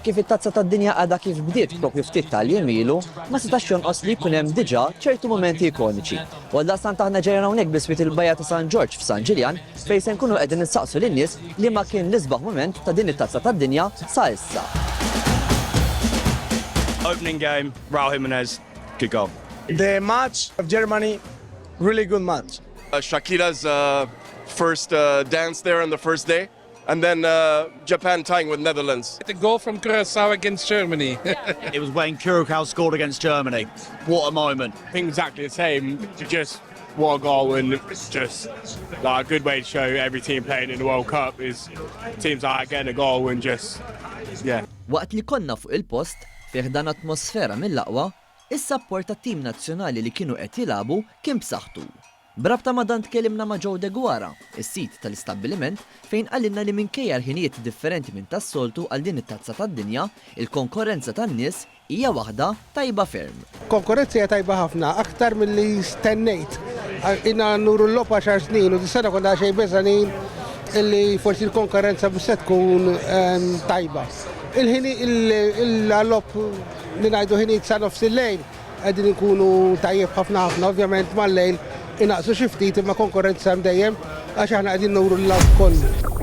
kif it-tazza tad-dinja għadha kif bdiet propju ftit tal-jiem ilu, ma setax jonqos li jkun hemm diġà ċertu momenti ikoniċi. U għaldaqstant aħna ġejna hawnhekk biswit il-bajja ta' San George f'San Ġiljan fejn se nkunu qegħdin nistaqsu lin-nies li ma kien l-isbaħ moment ta' din it-tazza tad-dinja sa issa. Opening game, Raul Jimenez, good goal. The match of Germany, really good match. Shakira's first dance there on the first day, and then Japan tying with Netherlands. The goal from Curaçao against Germany. It was when Curacao scored against Germany. What a moment. I think exactly the same. Just what a goal, and just like a good way to show every team playing in the World Cup is teams like getting a goal and just Waqt li konna fuq il-post, fih dan atmosfera mill-aqwa, is-sapport tat-tim nazzjonali li kienu qed jilagħbu kien b'saħħtu. Brabta ma dan tkellimna ma' Joe De Guara, is-sit tal-istabbiliment fejn qalilna li minkejja ħinijiet differenti minn tas-soltu għal din it-tazza tad-dinja, il-konkurrenza tan-nies hija waħda tajba ferm. Konkurrenza hija tajba ħafna, aktar milli stennejt. Inna nuru l-logħba 10 snin u dis-sena konna xejn beżanin illi forsi l-konkurrenza mhux se tkun tajba. Il-għallop li ngħidu ħinijiet sa nofs il-lejl qegħdin ikunu tajjeb ħafna, ovvjament mal-lejl inaqsu xi ftit imma konkurrenza dejjem għax aħna qegħdin nuru l-lawt kollu.